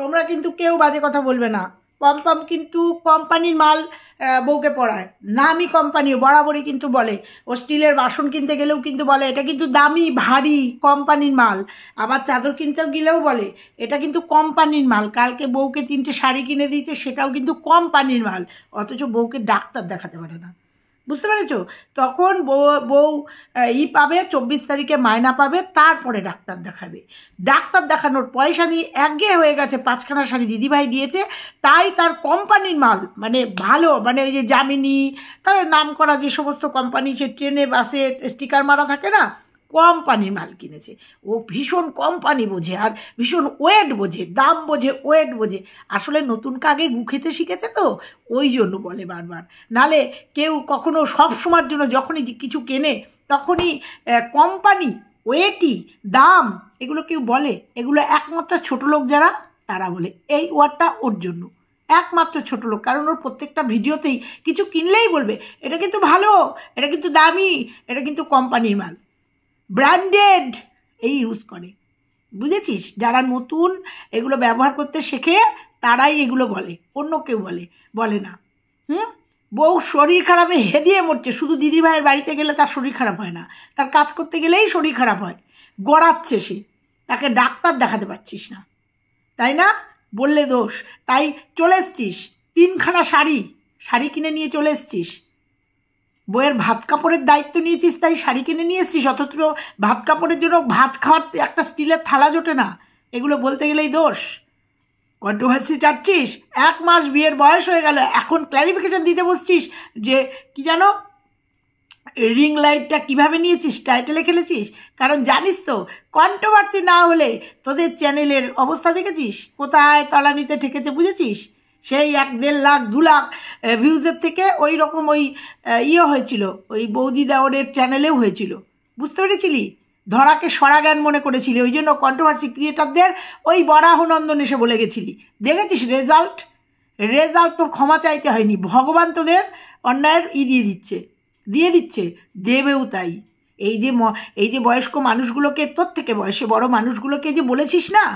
তোমরা কিন্তু কেউ বাজে কথা বলবে না। পম্পম কিন্তু কোম্পানির মাল বউকে পড়ায়, নামি কোম্পানিও বরাবরই কিন্তু বলে। ও স্টিলের বাসন কিনতে গেলেও কিন্তু বলে এটা কিন্তু দামি ভারী কোম্পানির মাল। আবার চাদর কিনতেও গেলেও বলে এটা কিন্তু কোম্পানির মাল। কালকে বউকে 3টে শাড়ি কিনে দিয়েছে, সেটাও কিন্তু কোম্পানির মাল। অথচ বউকে ডাক্তার দেখাতে পারে না, বুঝতে পেরেছো? তখন বউ পাবে 24 তারিখে মায়না পাবে, তারপরে ডাক্তার দেখাবে। ডাক্তার দেখানোর পয়সা নিয়ে একঘেয়ে হয়ে গেছে। 5খানা শাড়ি দিদিভাই দিয়েছে, তাই তার কোম্পানির মাল, মানে ভালো, মানে ওই যে জামিনী, তার নাম করা যে সমস্ত কোম্পানি, সে ট্রেনে বাসে স্টিকার মারা থাকে না, কোম্পানির মাল কিনেছে। ও ভীষণ কোম্পানি বোঝে, আর ভীষণ ওয়েট বোঝে, দাম বোঝে, ওয়েট বোঝে। আসলে নতুন কাগে গু খেতে শিখেছে তো, ওই জন্য বলে বারবার। নালে কেউ কখনো সব সময়ের জন্য যখনই কিছু কেনে তখনই কোম্পানি, ওয়েটি, দাম, এগুলো কেউ বলে? এগুলো একমাত্র ছোটো লোক যারা, তারা বলে। এই ওয়ার্ডটা ওর জন্য, একমাত্র ছোটো লোক। কারণ ওর প্রত্যেকটা ভিডিওতেই কিছু কিনলেই বলবে এটা কিন্তু ভালো, এটা কিন্তু দামি, এটা কিন্তু কোম্পানির মাল, ব্র্যান্ডেড, এই ইউজ করে। বুঝেছিস? যারা নতুন এগুলো ব্যবহার করতে শেখে তারাই এগুলো বলে, অন্য কেউ বলে না। বউ শরীর খারাপে হেদিয়ে মরছে, শুধু দিদিভাইয়ের বাড়িতে গেলে তার শরীর খারাপ হয় না, তার কাজ করতে গেলেই শরীর খারাপ হয়, গড়াচ্ছে সে, তাকে ডাক্তার দেখাতে পারছিস না, তাই না? বললে দোষ। তাই চলে এসছিস 3খানা শাড়ি কিনে নিয়ে চলে এসছিস। বইয়ের ভাত কাপড়ের দায়িত্ব নিয়েছিস, তাই শাড়ি কিনে নিয়ে এসছিস। অথচ ভাত কাপড়ের জন্য ভাত খাওয়ার একটা স্টিলের থালা জোটে না। এগুলো বলতে গেলেই দোষ। কন্ট্রোভার্সি চাচ্ছিস, 1 মাস বিয়ের বয়স হয়ে গেল, এখন ক্ল্যারিফিকেশন দিতে বসছিস যে কি জানো রিং লাইটটা কীভাবে নিয়েছিস, টাইটেলে খেলেছিস। কারণ জানিস তো কন্ট্রোভার্সি না হলে তোদের চ্যানেলের অবস্থা দেখেছিস কোথায় তলানিতে ঠেকেছে, বুঝেছিস? সেই 1-1.5 লাখ 2 লাখ ভিউজের থেকে ওই রকম ওই হয়েছিল, ওই বৌদি দেওরের চ্যানেলেও হয়েছিল, বুঝতে পেরেছিলি? ধরাকে সরাজ্ঞান মনে করেছিলি, ওই জন্য কন্ট্রোভার্সি ক্রিয়েটারদের ওই বরাহনন্দন এসে বলে গেছিলি। দেখেছিস রেজাল্ট তোর ক্ষমা চাইতে হয়নি, ভগবান তোদের অন্যায়ের দিয়ে দিচ্ছে, দেবেও তাই। এই যে বয়স্ক মানুষগুলোকে, তোর থেকে বয়সে বড় মানুষগুলোকে যে বলেছিস না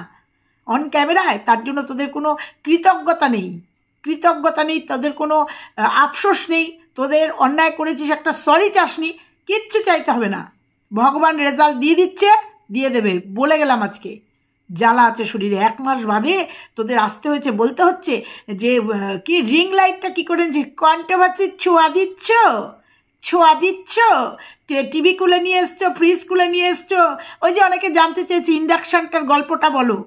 অন ক্যামেরায়, তার জন্য তোদের কোনো কৃতজ্ঞতা নেই, তোদের কোনো আফসোস নেই। তোদের অন্যায় করেছিস, একটা সরি চাসনি, কিচ্ছু চাইতে হবে না। ভগবান রেজাল্ট দিয়ে দিচ্ছে, দিয়ে দেবে, বলে গেলাম। আজকে জ্বালা আছে শরীরে, 1 মাস বাদে তোদের আসতে হয়েছে, বলতে হচ্ছে যে কি রিং লাইটটা কী করে কন্ট্রোভার্সির ছোঁয়া দিচ্ছ, টিভি খুলে নিয়ে এসছো, ফ্রিজ খুলে নিয়ে এসছো। ওই যে অনেকে জানতে চেয়েছে ইন্ডাকশানটার গল্পটা বলো,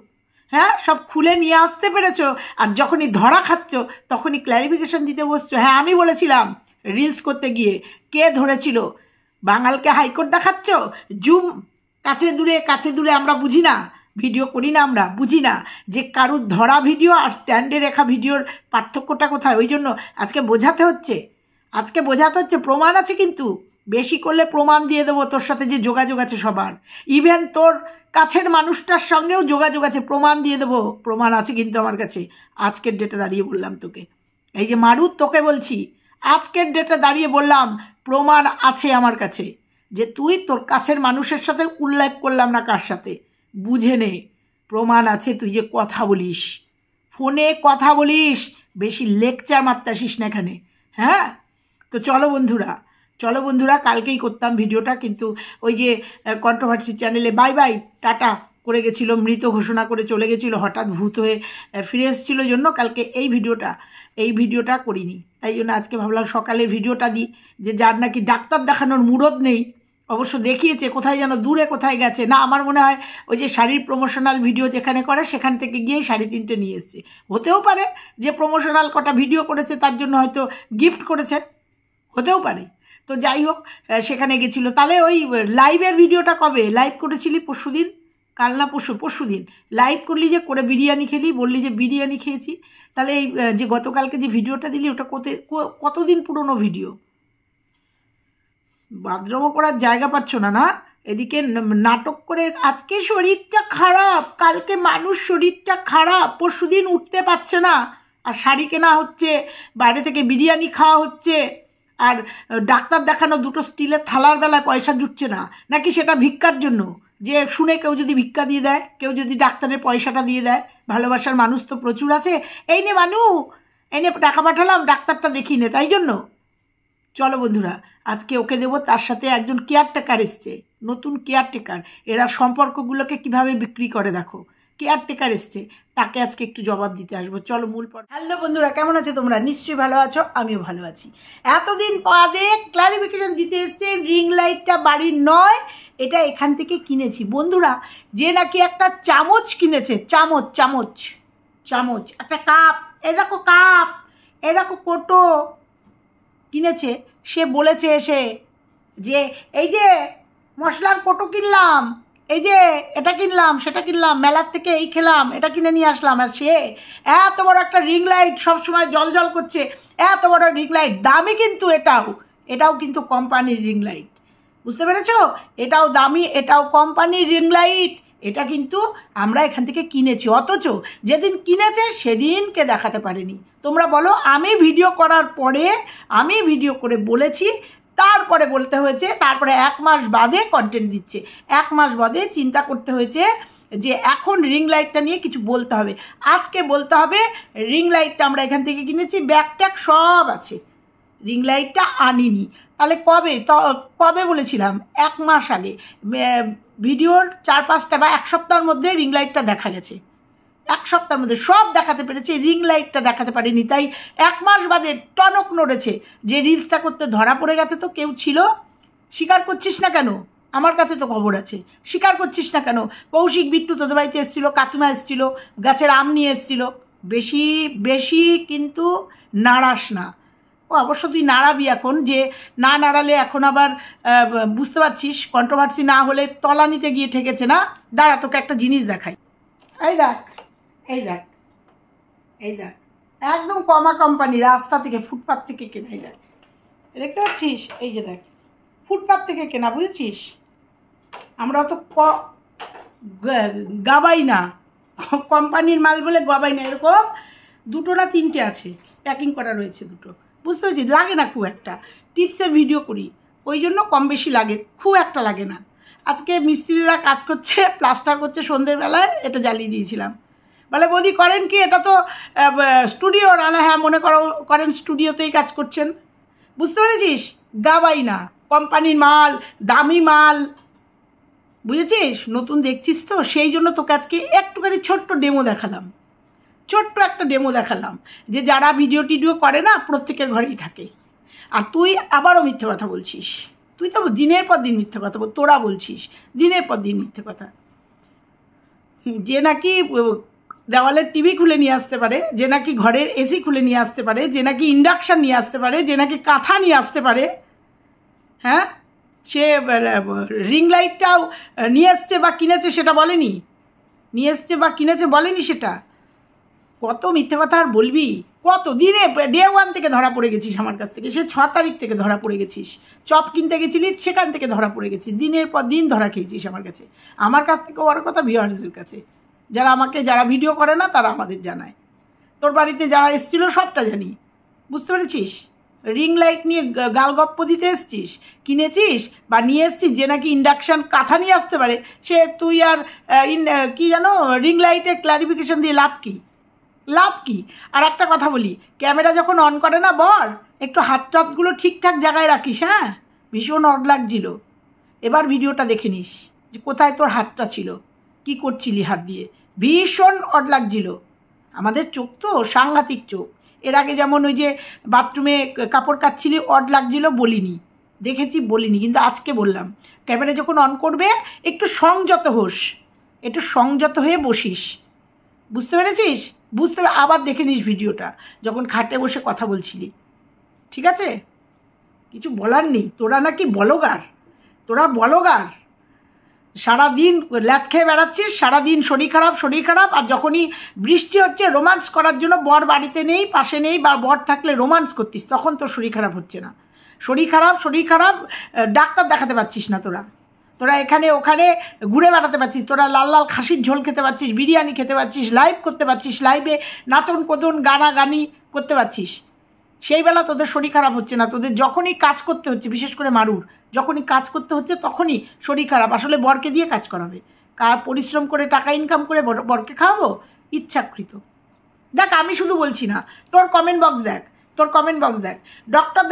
হ্যাঁ, সব খুলে নিয়ে আসতে পেরেছো। আর যখনই ধরা খাচ্ছ তখনই ক্ল্যারিফিকেশন দিতে বসছো। হ্যাঁ, আমি বলেছিলাম রিলস করতে গিয়ে, কে ধরেছিল? বাঙালকে হাইকোর্ট দেখাচ্ছ, জুম, কাছে দূরে আমরা বুঝি না, ভিডিও করি না, আমরা বুঝি না যে কারুর ধরা ভিডিও আর স্ট্যান্ডে রেখা ভিডিওর পার্থক্যটা কোথায়। ওই জন্য আজকে বোঝাতে হচ্ছে, প্রমাণ আছে, কিন্তু বেশি করলে প্রমাণ দিয়ে দেবো। তোর সাথে যে যোগাযোগ আছে সবার, ইভেন তোর কাছের মানুষটার সঙ্গেও যোগাযোগ আছে, প্রমাণ দিয়ে দেবো, প্রমাণ আছে কিন্তু আমার কাছে। আজকের ডেটে দাঁড়িয়ে বললাম তোকে, এই যে মারুত, তোকে বলছি, আজকের ডেটে দাঁড়িয়ে বললাম প্রমাণ আছে আমার কাছে, যে তুই তোর কাছের মানুষের সাথে উল্লেখ করলাম না কার সাথে, বুঝে নে, প্রমাণ আছে। তুই যে কথা বলিস, ফোনে কথা বলিস, বেশি লেকচার মারতে আসিস না এখানে, হ্যাঁ? তো চলো বন্ধুরা, কালকেই করতাম ভিডিওটা, কিন্তু ওই যে কন্ট্রোভার্সি চ্যানেলে বাই টাটা করে গেছিলো, মৃত ঘোষণা করে চলে গেছিলো, হঠাৎ ভূত হয়ে ফিরে এসেছিলো জন্য কালকে এই ভিডিওটা করিনি। তাই জন্য আজকে ভাবলাম সকালের ভিডিওটা দিই, যে যার নাকি ডাক্তার দেখানোর মুরদ নেই, অবশ্য দেখিয়েছে, কোথায় যেন দূরে কোথায় গেছে না, আমার মনে হয় ওই যে শাড়ির প্রমোশনাল ভিডিও যেখানে করে সেখান থেকে গিয়েই 3.5 নিয়ে এসছে। হতেও পারে যে প্রমোশনাল কটা ভিডিও করেছে তার জন্য হয়তো গিফট করেছে, হতেও পারে। তো যাই হোক, সেখানে গেছিলো। তাহলে ওই লাইভের ভিডিওটা কবে লাইভ করেছিলি? পরশুদিন, কাল না পরশুদিন লাইভ করলি, যে করে বিরিয়ানি খেলি, বললি যে বিরিয়ানি খেয়েছি। তাহলে এই যে গতকালকে যে ভিডিওটা দিলি, ওটা কতদিন পুরনো ভিডিও? বাথরুম করার জায়গা পাচ্ছ না? এদিকে নাটক করে আজকে শরীরটা খারাপ, কালকে মানুষ শরীরটা খারাপ, পরশুদিন উঠতে পারছে না, আর শাড়ি কেনা হচ্ছে, বাইরে থেকে বিরিয়ানি খাওয়া হচ্ছে, আর ডাক্তার দেখানো 2টো স্টিলের থালার বেলায় পয়সা জুটছে না, নাকি সেটা ভিক্ষার জন্য? যে শুনে কেউ যদি ভিক্ষা দিয়ে দেয়, কেউ যদি ডাক্তারের পয়সাটা দিয়ে দেয়, ভালোবাসার মানুষ তো প্রচুর আছে, এই নে মানু, এই নে টাকা পাঠালাম, ডাক্তারটা দেখি নে, তাই জন্য। চলো বন্ধুরা, আজকে ওকে দেবো, তার সাথে একজন কেয়ারটেকার এসছে, নতুন কেয়ারটেকার। এরা সম্পর্কগুলোকে কিভাবে বিক্রি করে দেখো। কেয়ারটেকার এসছে, তাকে আজকে একটু জবাব দিতে আসবো। চলো মূল পর। হ্যালো বন্ধুরা, কেমন আছো তোমরা? নিশ্চয়ই ভালো আছো, আমিও ভালো আছি। এতদিন বাদে ক্লারিফিকেশন দিতে এসছে, রিং লাইটটা বাড়ির নয়, এটা এখান থেকে কিনেছি। বন্ধুরা, যে নাকি একটা চামচ কিনেছে, চামচ চামচ চামচ, একটা কাপ, এ দেখো কাপ, এ দেখো কোটো কিনেছে, সে বলেছে এসে যে এই যে মশলার কোটো কিনলাম, এই যে এটা কিনলাম, সেটা কিনলাম, মেলার থেকে এই খেলাম, এটা কিনে নিয়ে আসলাম। আর সে এত বড় একটা রিং লাইট, সবসময় জল জল করছে, এত বড় রিং লাইট, দামি কিন্তু এটাও কিন্তু কোম্পানির রিং লাইট, বুঝতে পেরেছ? এটাও দামি, এটাও কোম্পানির রিং লাইট, এটা কিন্তু আমরা এখান থেকে কিনেছি। অথচ যেদিন কিনেছে সেদিনকে দেখাতে পারেনি। তোমরা বলো, আমি ভিডিও করার পরে, আমি ভিডিও করে বলেছি, তারপরে বলতে হয়েছে, তারপরে 1 মাস বাদে কন্টেন্ট দিচ্ছে, 1 মাস বাদে চিন্তা করতে হয়েছে যে এখন রিং লাইটটা নিয়ে কিছু বলতে হবে। আজকে বলতে হবে রিং লাইটটা আমরা এখান থেকে কিনেছি, ব্যাগ ট্যাগ সব আছে, রিং লাইটটা আনিনি। তাহলে কবে বলেছিলাম? 1 মাস আগে। ভিডিওর 4-5টা বা 1 সপ্তাহের মধ্যে রিং লাইটটা দেখা গেছে, 1 সপ্তাহের মধ্যে সব দেখাতে পেরেছে, রিং লাইটটা দেখাতে পারিনি। তাই 1 মাস বাদে টনক নড়েছে যে রিলসটা করতে ধরা পড়ে গেছে। তো কেউ ছিল, স্বীকার করছিস না কেন? আমার কাছে তো খবর আছে, স্বীকার করছিস না কেন? কৌশিক বিট্টু তোদের বাড়িতে এসেছিলো, কাকিমা এসেছিলো, গাছের আম নিয়ে এসেছিলো। বেশি বেশি কিন্তু নাড়াস না। ও অবশ্য তুই নাড়াবি এখন, যে না নাড়ালে এখন আবার বুঝতে পারছিস কন্ট্রোভার্সি না হলে তলানিতে গিয়ে ঠেকেছে না। দাঁড়া, তোকে একটা জিনিস দেখাই। এই দেখ, এই দেখ, এই দেখ, একদম কমা কোম্পানি, রাস্তা থেকে, ফুটপাথ থেকে কেনা। এই দেখ, দেখতে পাচ্ছিস? এই যে দেখ, ফুটপাথ থেকে কেনা, বুঝেছিস? আমরা অত গাবাই না, কোম্পানির মাল বলে গাবাই না। এরকম 2টো না 3টে আছে, প্যাকিং করা রয়েছে 2টো, বুঝতে পারছিস? লাগে না খুব একটা, টিপসের ভিডিও করি ওই জন্য কম বেশি লাগে, খুব একটা লাগে না। আজকে মিস্ত্রিরা কাজ করছে, প্লাস্টার করছে, সন্ধ্যেবেলায় এটা জ্বালিয়ে দিয়েছিলাম। বলে বৌদি করেন কি? এটা তো স্টুডিও না। হ্যাঁ, মনে করেন স্টুডিওতেই কাজ করছেন, বুঝতে পেরেছিস? গাবাই না, কোম্পানির মাল, দামি মাল, বুঝেছিস? নতুন দেখছিস তো, সেই জন্য তোকে আজকে একটুখানি ছোট্ট ডেমো দেখালাম, ছোট্ট একটা ডেমো দেখালাম, যে যারা ভিডিও টিডিও করে না প্রত্যেকের ঘরেই থাকে। আর তুই আবারও মিথ্যে কথা বলছিস, তুই তো দিনের পর দিন মিথ্যে কথা তোরা বলছিস, দিনের পর দিন মিথ্যে কথা। যে নাকি দেওয়ালের টিভি খুলে নিয়ে আসতে পারে, যে নাকি ঘরের এসি খুলে নিয়ে আসতে পারে, যে নাকি ইন্ডাকশান নিয়ে আসতে পারে, যে নাকি কাঁথা নিয়ে আসতে পারে, হ্যাঁ, সে রিং লাইটটাও নিয়ে এসছে বা কিনেছে সেটা বলেনি, নিয়ে এসছে বা কিনেছে বলেনি সেটা। কত মিথ্যে কথা আর বলবি? কত দিনে ডে 1 থেকে ধরা পড়ে গেছিস আমার কাছ থেকে, সে 6 তারিখ থেকে ধরা পড়ে গেছিস। চপ কিনতে গেছিলিস, সেখান থেকে ধরা পড়ে গেছিস, দিনের পর দিন ধরা খেয়েছিস আমার কাছে। আমার কাছ থেকে বড় কথা ভিউয়ার্সদের কাছে, যারা ভিডিও করে না তারা আমাদের জানায়। তোর বাড়িতে যারা এসেছিলো সবটা জানি, বুঝতে পেরেছিস? রিং লাইট নিয়ে গালগপ্প দিতে এসছিস, কিনেছিস বা নিয়ে এসছিস, যে নাকি ইন্ডাকশান কাঁথা নিয়ে আসতে পারে, সে তুই আর কি জানো রিং লাইটের ক্লারিফিকেশন দিয়ে লাভ কি? লাভ কি? আর একটা কথা বলি, ক্যামেরা যখন অন করে না বর, একটু হাত টাতগুলো ঠিকঠাক জায়গায় রাখিস। হ্যাঁ, ভীষণ অড লাগছিল, এবার ভিডিওটা দেখে নিস যে কোথায় তোর হাতটা ছিল, কি করছিলি হাত দিয়ে, ভীষণ অড লাগছিল। আমাদের চোখ তো সাংঘাতিক চোখ। এর আগে যেমন ওই যে বাথরুমে কাপড় কাচ্ছিলি, অড লাগছিল, বলিনি, দেখেছি বলিনি, কিন্তু আজকে বললাম। ক্যামেরা যখন অন করবে একটু সংযত হোস, একটু সংযত হয়ে বসিস, বুঝতে পেরেছিস? আবার দেখে নিস ভিডিওটা, যখন খাটে বসে কথা বলছিলি, ঠিক আছে? কিছু বলার নেই, তোরা নাকি বলগার, তোরা বলগার, সারাদিন ল্যাদ খেয়ে বেড়াচ্ছিস, সারাদিন শরীর খারাপ, আর যখনই বৃষ্টি হচ্ছে রোমান্স করার জন্য, বর বাড়িতে নেই, পাশে নেই, বা বর থাকলে রোমান্স করতিস, তখন তোর শরীর খারাপ হচ্ছে না। শরীর খারাপ, ডাক্তার দেখাতে পারছিস না তোরা এখানে ওখানে ঘুরে বেড়াতে পারছিস, তোরা লাল খাসির ঝোল খেতে পারছিস, বিরিয়ানি খেতে পারছিস, লাইভ করতে পারছিস, লাইভে নাচন কোদন গানাগানি করতে পারছিস, সেই বেলা তোদের শরীর খারাপ হচ্ছে না। তোদের যখনই কাজ করতে হচ্ছে, বিশেষ করে মারুর যখনই কাজ করতে হচ্ছে তখনই শরীর খারাপ। আসলে বরকে দিয়ে কাজ করাবে, পরিশ্রম করে টাকা ইনকাম করে বরকে খাওয়াবো, ইচ্ছাকৃত। দেখ, আমি শুধু বলছি না, তোর কমেন্ট বক্স দেখ, ডক্টর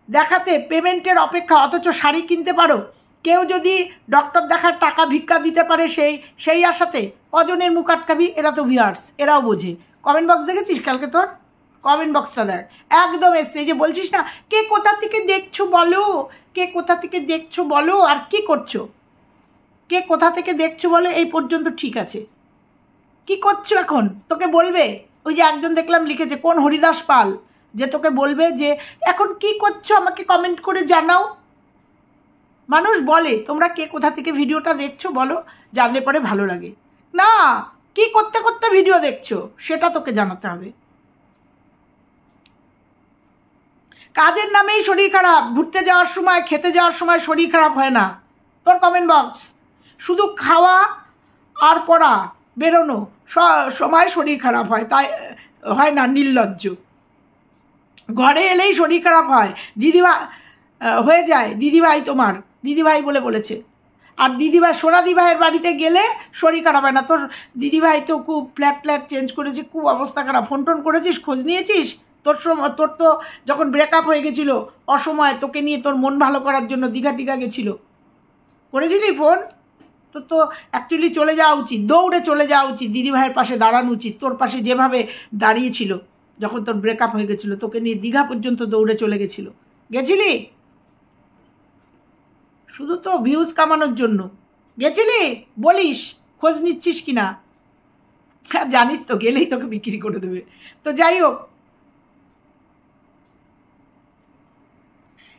দেখাতে পেমেন্টের অপেক্ষা, অথচ শাড়ি কিনতে পারো। কেউ যদি ডক্টর দেখার টাকা ভিক্ষা দিতে পারে সেই আশাতে কজনের মুখ আটকাবি? এরা তো ভিউয়ার্স, এরাও বোঝে। কমেন্ট বক্স দেখেছিস কালকে? তোর কমেন্ট বক্সটা দেখ, একদম এসছে। এই যে বলছিস না, কে কোথা থেকে দেখছো বলো, কে কোথা থেকে দেখছো বলো, আর কি করছো, কে কোথা থেকে দেখছো বলো, এই পর্যন্ত ঠিক আছে। কি করছো এখন? তোকে বলবে, ওই যে একজন দেখলাম লিখেছে, কোন হরিদাস পাল, যে তোকে বলবে যে এখন কি করছো আমাকে কমেন্ট করে জানাও। মানুষ বলে তোমরা কে কোথা থেকে ভিডিওটা দেখছো বলো, জানলে পরে ভালো লাগে। না, কি করতে করতে ভিডিও দেখছো সেটা তোকে জানাতে হবে। কাজের নামেই শরীর খারাপ, ঘুরতে যাওয়ার সময়, খেতে যাওয়ার সময় শরীর খারাপ হয় না। তোর কমেন্ট বক্স, শুধু খাওয়া আর পড়া বেরোনো সময় শরীর খারাপ হয়, তাই হয় না? নির্লজ্জ। ঘরে এলেই শরীর খারাপ হয়, দিদিভাই হয়ে যায়, দিদিভাই বলেছে। আর দিদিভাই, সোনাদি ভাইয়ের বাড়িতে গেলে শরীর খারাপ হয় না। তোর দিদিভাই তো খুব ফ্ল্যাট চেঞ্জ করেছে, খুব অবস্থা খারাপ। ফোন করেছিস, খোঁজ নিয়েছিস? তোর তো যখন ব্রেকআপ হয়ে গেছিলো অসময়, তোকে নিয়ে তোর মন ভালো করার জন্য দীঘা গেছিলো, করেছিলি ফোন? তো অ্যাকচুয়ালি চলে যাওয়া উচিত, দৌড়ে চলে যাওয়া উচিত, দিদিভাইয়ের পাশে দাঁড়ানো উচিত। তোর পাশে যেভাবে দাঁড়িয়েছিল যখন তোর ব্রেকআপ হয়ে গেছিলো, তোকে নিয়ে দীঘা পর্যন্ত দৌড়ে চলে গেছিলি? শুধু তো ভিউজ কামানোর জন্য গেছিলি? বলিস খোঁজ নিচ্ছিস কি না? হ্যাঁ, জানিস তো, গেলেই তোকে বিক্রি করে দেবে। তো যাই হোক,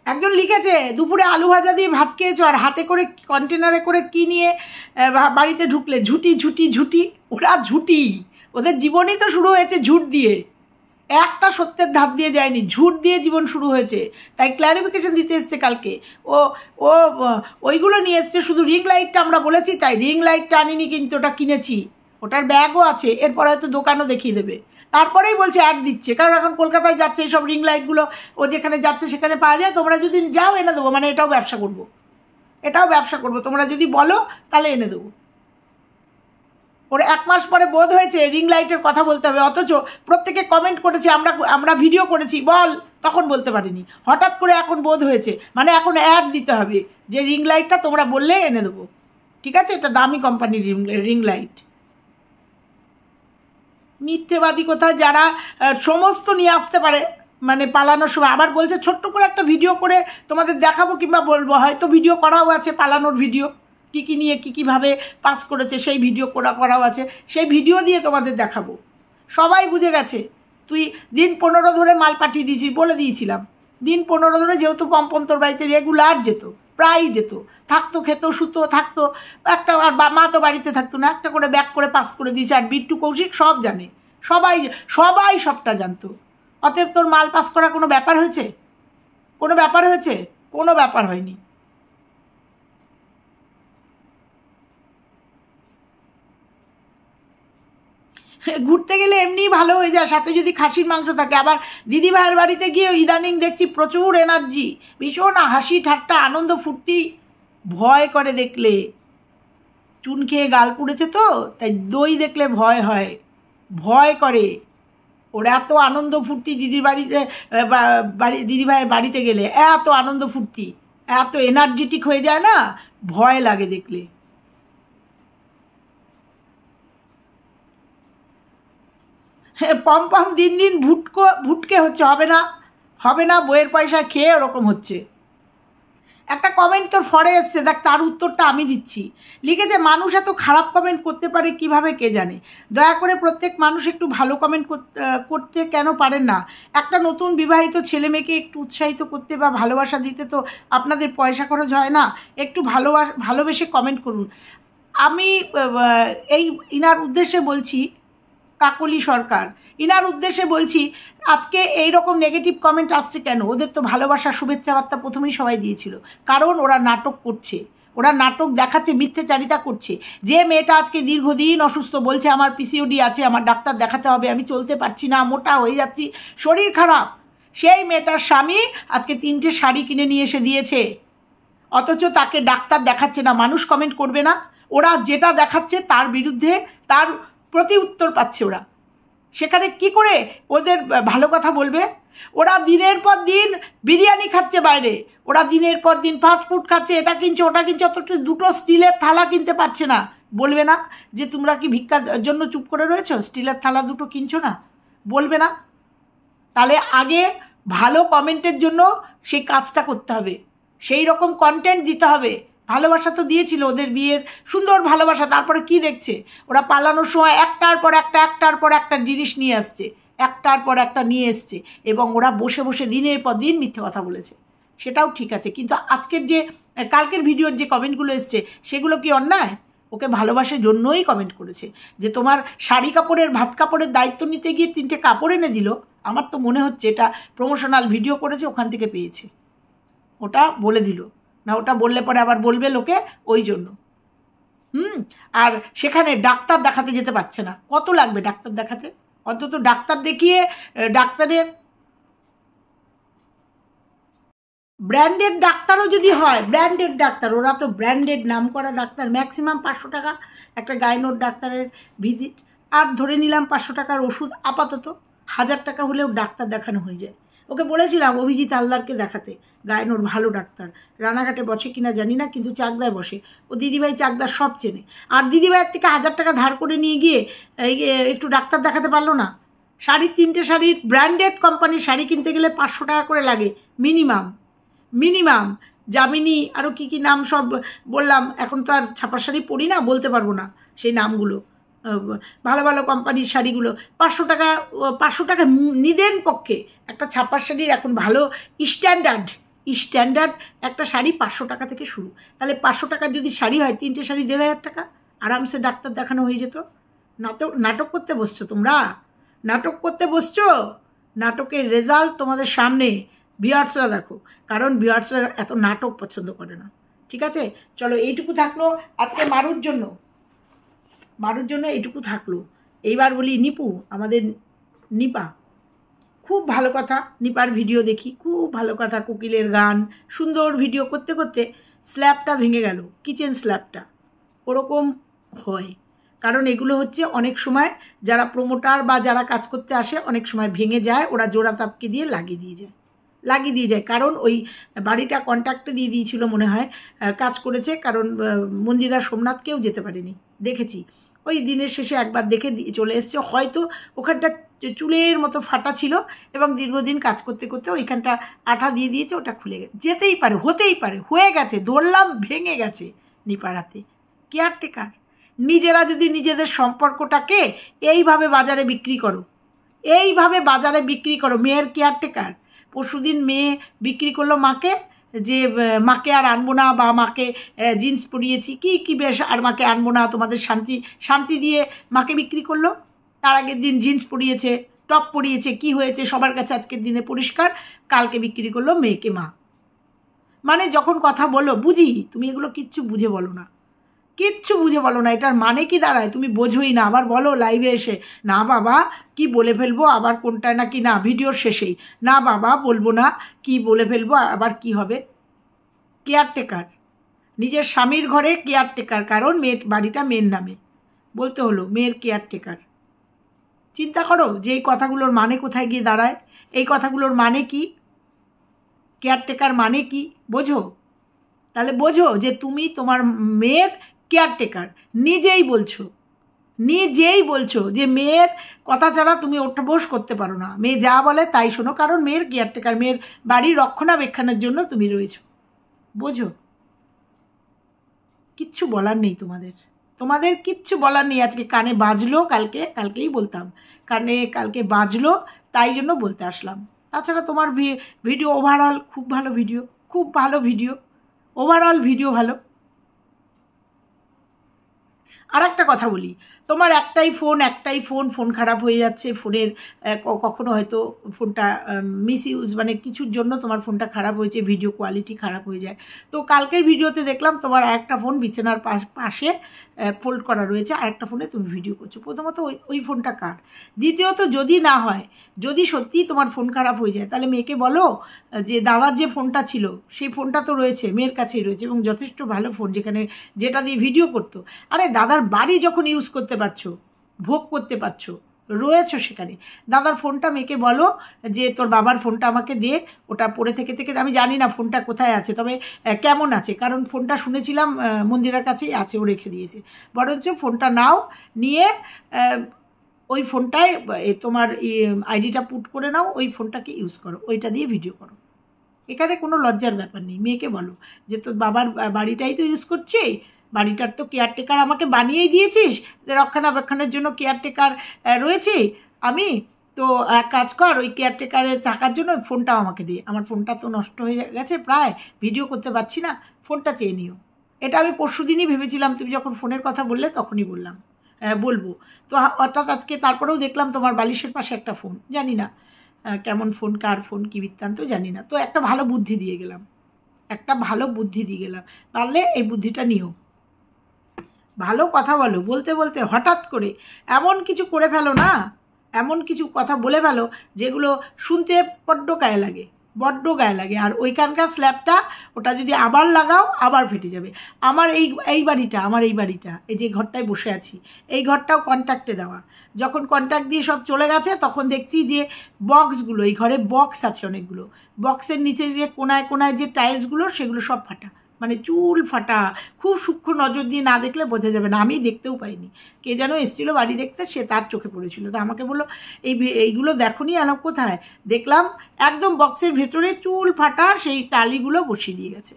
একজন লিখেছে, দুপুরে আলু ভাজা দিয়ে ভাত খেয়েছো, আর হাতে করে কন্টেনারে করে কি নিয়ে বাড়িতে ঢুকলে? ঝুটি। ওরা ঝুটি, ওদের জীবনই তো শুরু হয়েছে ঝুট দিয়ে, একটা সত্যের ধার দিয়ে যায়নি, ঝুট দিয়ে জীবন শুরু হয়েছে। তাই ক্ল্যারিফিকেশন দিতে এসছে কালকে। ও ওইগুলো নিয়ে এসছে, শুধু রিং লাইটটা আমরা বলেছি তাই। রিং লাইটটা আনিনি, কিন্তু ওটা কিনেছি, ওটার ব্যাগও আছে, এরপর হয়তো দোকানও দেখিয়ে দেবে। তারপরেই বলছে অ্যাড দিচ্ছে, কারণ এখন কলকাতায় যাচ্ছে এইসব রিং লাইটগুলো, ও যেখানে যাচ্ছে সেখানে পাওয়া যায়। তোমরা যদি যাও এনে দেবো, মানে এটাও ব্যবসা করবো, তোমরা যদি বলো তাহলে এনে দেবো। ওর 1 মাস পরে বোধ হয়েছে রিং লাইটের কথা বলতে হবে, অথচ প্রত্যেকে কমেন্ট করেছে আমরা ভিডিও করেছি, বল, তখন বলতে পারিনি। হঠাৎ করে এখন বোধ হয়েছে, মানে এখন অ্যাড দিতে হবে যে রিং লাইটটা তোমরা বললে এনে দেবো। ঠিক আছে, এটা দামি কোম্পানির রিং লাইট। মিথ্যেবাদী কোথায়, যারা সমস্ত নিয়ে আসতে পারে, মানে পালানোর সময়। আবার বলছে ছোট্ট করে একটা ভিডিও করে তোমাদের দেখাবো, কিংবা বলবো, হয়তো ভিডিও করাও আছে, পালানোর ভিডিও, কী নিয়ে কীভাবে পাস করেছে সেই ভিডিও করাও আছে, সেই ভিডিও দিয়ে তোমাদের দেখাবো। সবাই বুঝে গেছে তুই দিন 15 ধরে মাল পাঠিয়ে দিয়েছিস, বলে দিয়েছিলাম। দিন 15 ধরে, যেহেতু পম্পম তোর বাড়িতে রেগুলার যেত, প্রায়ই যেত, থাকতো, খেতো, শুতো, থাকতো একটা, আর মা তো বাড়িতে থাকতো না, একটা করে ব্যাক করে পাস করে দিয়েছে। আর বিট্টু, কৌশিক সব জানে, সবাই সবটা জানতো। অতএব তোর মাল পাস করা কোনো ব্যাপার হয়েছে? কোনো ব্যাপার হয়নি। ঘুরতে গেলে এমনিই ভালো হয়ে যায়, সাথে যদি খাসির মাংস থাকে। আবার দিদিভাইয়ের বাড়িতে গিয়ে ইদানিং দেখছি প্রচুর এনার্জি, ভীষণ হাসি ঠাট্টা, আনন্দ ফুর্তি। ভয় করে দেখলে, চুন খেয়ে গাল পুড়েছে তো, তাই দই দেখলে ভয় করে। ওরা এত আনন্দ ফুর্তি, দিদিভাইয়ের বাড়িতে গেলে এত আনন্দ ফুর্তি, এত এনার্জেটিক হয়ে যায় না, ভয় লাগে দেখলে। পম দিন ভুটকে হচ্ছে, হবে না, বইয়ের পয়সা খেয়ে ওরকম হচ্ছে। একটা কমেন্ট তোর ফরে এসছে, দেখ, তার উত্তরটা আমি দিচ্ছি। লিখেছে, মানুষ এত খারাপ কমেন্ট করতে পারে কিভাবে কে জানে। দয়া করে প্রত্যেক মানুষ একটু ভালো কমেন্ট করতে কেন পারেন না? একটা নতুন বিবাহিত ছেলে মেয়েকে একটু উৎসাহিত করতে বা ভালোবাসা দিতে তো আপনাদের পয়সা খরচ হয় না? একটু ভালোবেসে কমেন্ট করুন। আমি ইনার উদ্দেশ্যে বলছি, কাকলি সরকার, ইনার উদ্দেশ্যে বলছি, আজকে এই রকম নেগেটিভ কমেন্ট আসছে কেন? ওদের তো ভালোবাসা, শুভেচ্ছা বার্তা প্রথমেই সবাই দিয়েছিল, কারণ ওরা নাটক করছে, ওরা নাটক দেখাচ্ছে, মিথ্যেচারিতা করছে। যে মেয়েটা আজকে দীর্ঘদিন অসুস্থ, বলছে আমার পিসিওডি আছে, আমার ডাক্তার দেখাতে হবে, আমি চলতে পারছি না, মোটা হয়ে যাচ্ছি, শরীর খারাপ, সেই মেয়েটার স্বামী আজকে 3টে শাড়ি কিনে নিয়ে এসে দিয়েছে, অথচ তাকে ডাক্তার দেখাচ্ছে না। মানুষ কমেন্ট করবে না? ওরা যেটা দেখাচ্ছে তার বিরুদ্ধে তার প্রতি উত্তর পাচ্ছে ওরা। সেখানে কি করে ওদের ভালো কথা বলবে? ওরা দিনের পর দিন বিরিয়ানি খাচ্ছে বাইরে, ওরা দিনের পর দিন ফাস্টফুড খাচ্ছে, এটা কিনছে ওটা কিনছে, অথচ 2টো স্টিলের থালা কিনতে পারছে না। বলবে না যে তোমরা কি ভিক্ষার জন্য চুপ করে রয়েছো, স্টিলের থালা 2টো কিনছো না? বলবে না? তাহলে আগে ভালো কমেন্টের জন্য সেই কাজটা করতে হবে, সেই রকম কন্টেন্ট দিতে হবে। ভালোবাসা তো দিয়েছিল, ওদের বিয়ের সুন্দর ভালোবাসা। তারপরে কি দেখছে? ওরা পালানোর সময় একটার পর একটা জিনিস নিয়ে আসছে, একটার পর একটা নিয়ে এসছে, এবং ওরা বসে বসে দিনের পর দিন মিথ্যে কথা বলেছে। সেটাও ঠিক আছে, কিন্তু আজকের যে কালকের ভিডিওর যে কমেন্টগুলো এসছে সেগুলো কি অন্যায়? ওকে ভালোবাসার জন্যই কমেন্ট করেছে যে তোমার শাড়ি কাপড়ের ভাত কাপড়ের দায়িত্ব নিতে গিয়ে 3টে কাপড় এনে দিল। আমার তো মনে হচ্ছে এটা প্রমোশনাল ভিডিও করেছে, ওখান থেকে পেয়েছে, ওটা বলে দিল না। ওটা বললে পরে আবার বলবে লোকে, ওই জন্য। আর সেখানে ডাক্তার দেখাতে যেতে পারছে না। কত লাগবে ডাক্তার দেখাতে? অন্তত ডাক্তার দেখিয়ে ডাক্তারের ব্র্যান্ডেড ডাক্তারও যদি হয়, ব্র্যান্ডেড ডাক্তার, ওরা তো ব্র্যান্ডেড নাম করা ডাক্তার, ম্যাক্সিমাম 500 টাকা একটা গাইনোর ডাক্তারের ভিজিট, আর ধরে নিলাম 500 টাকার ওষুধ, আপাতত 1000 টাকা হলেও ডাক্তার দেখানো হয়ে যায়। ওকে বলেছিলাম অভিজিৎ হালদারকে দেখাতে, গাইনোর ভালো ডাক্তার, রানাঘাটে বসে কিনা জানি না, কিন্তু চাকদায় বসে। ও দিদিভাই চাকদার সব চেনে। আর দিদিভাইয়ের থেকে 1000 টাকা ধার করে নিয়ে গিয়ে একটু ডাক্তার দেখাতে পারলো না? 3.5 শাড়ির ব্র্যান্ডেড কোম্পানির শাড়ি কিনতে গেলে 500 টাকা করে লাগে মিনিমাম। যামিনী আরও কী নাম সব বললাম, এখন তো আর ছাপার শাড়ি পরি না, বলতে পারবো না সেই নামগুলো। ভালো ভালো কোম্পানির শাড়িগুলো 500 টাকা নিদেন পক্ষে। একটা ছাপার শাড়ির এখন ভালো স্ট্যান্ডার্ড একটা শাড়ি 500 টাকা থেকে শুরু। তাহলে 500 টাকার যদি শাড়ি হয়, 3টে শাড়ি 1500 টাকা, আরামসে ডাক্তার দেখানো হয়ে যেত। নাটক করতে বসছো তোমরা, নাটকের রেজাল্ট তোমাদের সামনে। ভিউয়ার্সরা দেখো, কারণ ভিউয়ার্সরা এত নাটক পছন্দ করে না। ঠিক আছে, চলো এইটুকু থাকলো আজকে মারুর জন্য এইটুকু থাকলো। এইবার বলি নিপু, আমাদের নিপা, খুব ভালো কথা। নিপার ভিডিও দেখি, খুব ভালো কথা, কোকিলের গান, সুন্দর ভিডিও করতে করতে স্ল্যাবটা ভেঙে গেল, কিচেন স্ল্যাবটা। ওরকম হয়, কারণ এগুলো হচ্ছে অনেক সময় যারা প্রমোটার বা যারা কাজ করতে আসে অনেক সময় ভেঙে যায়, ওরা জোড়া তাপকে দিয়ে লাগিয়ে দিয়ে যায়। কারণ ওই বাড়িটা কন্ট্রাক্টে দিয়ে দিয়েছিল মনে হয়, কাজ করেছে। কারণ মন্দিরা সোমনাথকেও যেতে পারেনি, দেখেছি। ওই দিনের শেষে একবার দেখে চলে এসছে। হয়তো ওখানটা চুলের মতো ফাটা ছিল এবং দীর্ঘদিন কাজ করতে করতে ওইখানটা আঠা দিয়ে দিয়েছে, ওটা খুলে গেছে। যেতেই পারে, হতেই পারে, হয়ে গেছে, ধরলাম ভেঙে গেছে নিপাড়াতে। কেয়ারটেকার নিজেরা যদি নিজেদের সম্পর্কটাকে এইভাবে বাজারে বিক্রি করো, মেয়ের কেয়ারটেকার। পরশুদিন মেয়ে বিক্রি করলো মাকে, যে মাকে আর আনবো না, বা মাকে জিন্স পরিয়েছি কি বেশ, আর মাকে আনবো না, তোমাদের শান্তি দিয়ে মাকে বিক্রি করলো। তার আগের দিন জিন্স পরিয়েছে, টপ পরিয়েছে, কি হয়েছে সবার কাছে আজকের দিনে পরিষ্কার। কালকে বিক্রি করলো মেয়েকে মা। মানে যখন কথা বলো বুঝি, তুমি এগুলো কিচ্ছু বুঝে বলো না, এটার মানে কি দাঁড়ায় তুমি বোঝোই না। আবার বলো লাইভে এসে, না বাবা কি বলে ফেলবো, আবার কোনটা নাকি না ভিডিওর শেষেই, না বাবা বলবো না, কি বলে ফেলবো, আবার কি হবে। কেয়ারটেকার, নিজের স্বামীর ঘরে কেয়ারটেকার, কারণ বাড়িটা মেয়ের নামে, বলতে হলো মেয়ের কেয়ারটেকার। চিন্তা করো যে এই কথাগুলোর মানে কোথায় গিয়ে দাঁড়ায়। এই কথাগুলোর মানে কি, কেয়ারটেকার মানে কি বোঝো? তাহলে বোঝো যে তুমি তোমার মেয়ের কেয়ারটেকার। নিজেই বলছো যে মেয়ের কথা ছাড়া তুমি ওঠা বস করতে পারো না, মেয়ে যা বলে তাই শোনো, কারণ মেয়ের কেয়ারটেকার, মেয়ের বাড়ির রক্ষণাবেক্ষণের জন্য তুমি রয়েছো। বোঝো? কিচ্ছু বলার নেই তোমাদের কিচ্ছু বলার নেই। আজকে কানে বাজলো, কালকেই বলতাম, কালকে বাজলো, তাই জন্য বলতে আসলাম। তাছাড়া তোমার ভিডিও ওভারঅল খুব ভালো ভিডিও, ওভারঅল ভিডিও ভালো। আর একটা কথা বলি, তোমার একটাই ফোন, ফোন খারাপ হয়ে যাচ্ছে, ফোনের কখনো হয়তো ফোনটা মিস ইউজ মানে কিছুর জন্য তোমার ফোনটা খারাপ হয়েছে, ভিডিও কোয়ালিটি খারাপ হয়ে যায়। তো কালকের ভিডিওতে দেখলাম তোমার আরেকটা ফোন বিছানার পাশে ফোল্ড করা রয়েছে, আরেকটা ফোনে তুমি ভিডিও করছো। প্রথমত ওই ফোনটা কার? দ্বিতীয়ত যদি না হয়, যদি সত্যিই তোমার ফোন খারাপ হয়ে যায়, তাহলে মেয়েকে বলো যে দাদার যে ফোনটা ছিল সেই ফোনটা তো রয়েছে, মেয়ের কাছেই রয়েছে এবং যথেষ্ট ভালো ফোন, যেটা দিয়ে ভিডিও করতো। আরে দাদার বাড়ি যখন ইউজ করতে পারছো, ভোগ করতে পারছো, রয়েছো সেখানে, দাদার ফোনটা মেয়েকে বলো যে তোর বাবার ফোনটা আমাকে দে, ওটা পড়ে থেকে আমি জানি না ফোনটা কোথায় আছে, তবে কেমন আছে, কারণ ফোনটা শুনেছিলাম মন্দিরের কাছেই আছে, ও রেখে দিয়েছে। বরঞ্চ ফোনটা নাও, নিয়ে ওই ফোনটায় তোমার আইডিটা পুট করে নাও, ওই ফোনটাকে ইউজ করো, ওইটা দিয়ে ভিডিও করো। এখানে কোনো লজ্জার ব্যাপার নেই। মেয়েকে বলো যে তোর বাবার বাড়িটাই তো ইউজ করছি, বাড়িটার তো কেয়ারটেকার আমাকে বানিয়েই দিয়েছিস, রক্ষণাবেক্ষণের জন্য কেয়ারটেকার রয়েছে আমি, তো এক কাজ কর, ওই কেয়ারটেকারে থাকার জন্য ফোনটাও আমাকে দিয়ে, আমার ফোনটা তো নষ্ট হয়ে গেছে প্রায়, ভিডিও করতে পারছি না, ফোনটা চেয়ে নিও। এটা আমি পরশুদিনই ভেবেছিলাম, তুমি যখন ফোনের কথা বললে তখনই বললাম বলবো। তো অর্থাৎ আজকে তারপরেও দেখলাম তোমার বালিশের পাশে একটা ফোন, জানি না কেমন ফোন, কার ফোন, কী বৃত্তান্ত জানি না। তো একটা ভালো বুদ্ধি দিয়ে গেলাম, পারলে এই বুদ্ধিটা নিও। ভালো কথা বলো, বলতে বলতে হঠাৎ করে এমন কিছু করে ফেলো না, এমন কিছু কথা বলে ফেলো যেগুলো শুনতে বড্ড গায়ে লাগে। আর ওইখানকার স্ল্যাবটা ওটা যদি আবার লাগাও আবার ফেটে যাবে। আমার এই বাড়িটা এই যে ঘরটায় বসে আছি, এই ঘরটাও কন্ট্রাক্টে দেওয়া। যখন কন্ট্রাক্ট দিয়ে সব চলে গেছে তখন দেখছি যে বক্সগুলো, এই ঘরে বক্স আছে অনেকগুলো, বক্সের নিচে যে কোনায় যে টাইলসগুলো সেগুলো সব ফাটা, মানে চুল ফাটা, খুব সূক্ষ্ম নজর দিয়ে না দেখলে বোঝা যাবে না। আমি দেখতেও পাইনি, কে যেন এসেছিলো বাড়ি দেখতে, সে তার চোখে পড়েছিল, তো আমাকে বললো এইগুলো দেখোনি? আলো কোথায়? দেখলাম একদম বক্সের ভেতরে চুল ফাটা সেই টালিগুলো বসিয়ে দিয়ে গেছে।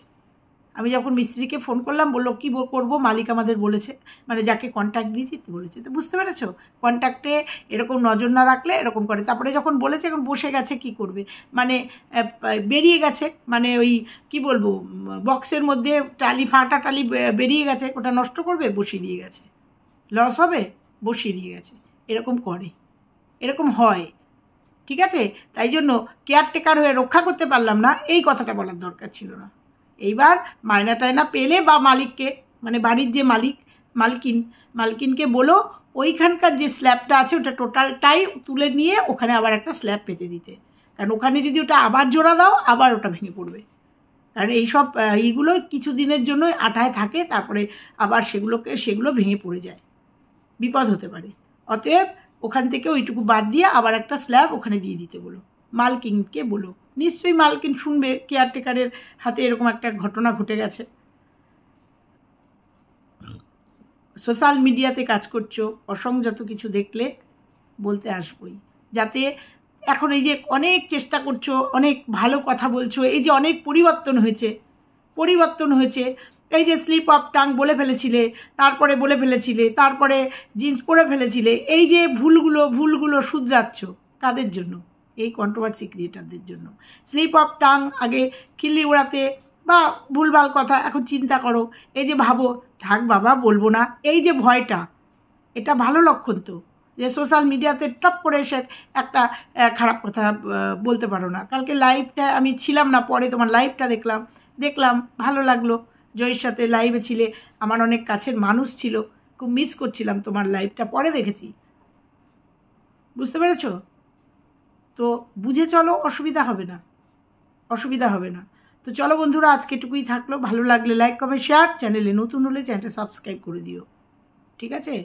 আমি যখন মিস্ত্রিকে ফোন করলাম, বললো কী করবো, মালিক আমাদের বলেছে, মানে যাকে কন্ট্রাক্ট দিয়েছি বলেছে। তো বুঝতে পেরেছো, কন্ট্রাক্টে এরকম নজর না রাখলে এরকম করে। তারপরে যখন বলেছে এখন বসে গেছে, কি করবে, মানে বেরিয়ে গেছে, মানে ওই কি বলবো, বক্সের মধ্যে ফাটা টালি বেরিয়ে গেছে, ওটা নষ্ট করবে, বসিয়ে দিয়ে গেছে, লস হবে, বসিয়ে দিয়ে গেছে। এরকম করে, এরকম হয়, ঠিক আছে? তাই জন্য কেয়ারটেকার হয়ে রক্ষা করতে পারলাম না, এই কথাটা বলার দরকার ছিল না। এইবার মায়না টায়না পেলে বা মালিককে, মানে বাড়ির যে মালকিনকে বলো ওইখানকার যে স্ল্যাবটা আছে ওটা টোটালটাই তুলে নিয়ে ওখানে আবার একটা স্ল্যাব পেতে দিতে, কারণ ওখানে যদি ওটা আবার জোড়া দাও আবার ওটা ভেঙে পড়বে। কারণ এইসব এইগুলো কিছু দিনের জন্যই আঠায় থাকে, তারপরে আবার সেগুলো ভেঙে পড়ে যায়, বিপদ হতে পারে। অতএব ওখান থেকে ওইটুকু বাদ দিয়ে আবার একটা স্ল্যাব ওখানে দিয়ে দিতে বলো, মালকিনকে বলো। নিশ্চয়ই মালকিন শুনবে, কেয়ারটেকারের হাতে এরকম একটা ঘটনা ঘটে গেছে। সোশ্যাল মিডিয়াতে কাজ করছো, অসংযত কিছু দেখলে বলতে আসবই, যাতে এখন এই যে অনেক চেষ্টা করছো, অনেক ভালো কথা বলছো, এই যে অনেক পরিবর্তন হয়েছে, এই যে স্লিপ অফ টাং বলে ফেলেছিলে, তারপরে জিন্স পরে ফেলেছিলে, এই যে ভুলগুলো শুধরাচ্ছ কাদের জন্য? এই কন্ট্রোভার্সি ক্রিয়েটারদের জন্য। স্লিপ অফ টাং আগে খিল্লি উড়াতে বা ভুলভাল কথা, এখন চিন্তা করো, এই যে ভাবো থাক বাবা বলবো না, এই যে ভয়টা, এটা ভালো লক্ষণ তো, যে সোশ্যাল মিডিয়াতে টপ করে এসে একটা খারাপ কথা বলতে পারো না। কালকে লাইভটা আমি ছিলাম না, পরে তোমার লাইভটা দেখলাম ভালো লাগলো, জয়ের সাথে লাইভে ছিলে, আমার অনেক কাছের মানুষ ছিল, খুব মিস করছিলাম তোমার লাইভটা, পরে দেখেছি, বুঝতে পেরেছো? তো বুঝে চলো, অসুবিধা হবে না। তো চলো বন্ধুরা, আজকে এটুকুই থাকলো। ভালো লাগলে লাইক কমেন্ট শেয়ার, চ্যানেলে নতুন হলে চ্যানেলটা সাবস্ক্রাইব করে দিও, ঠিক আছে?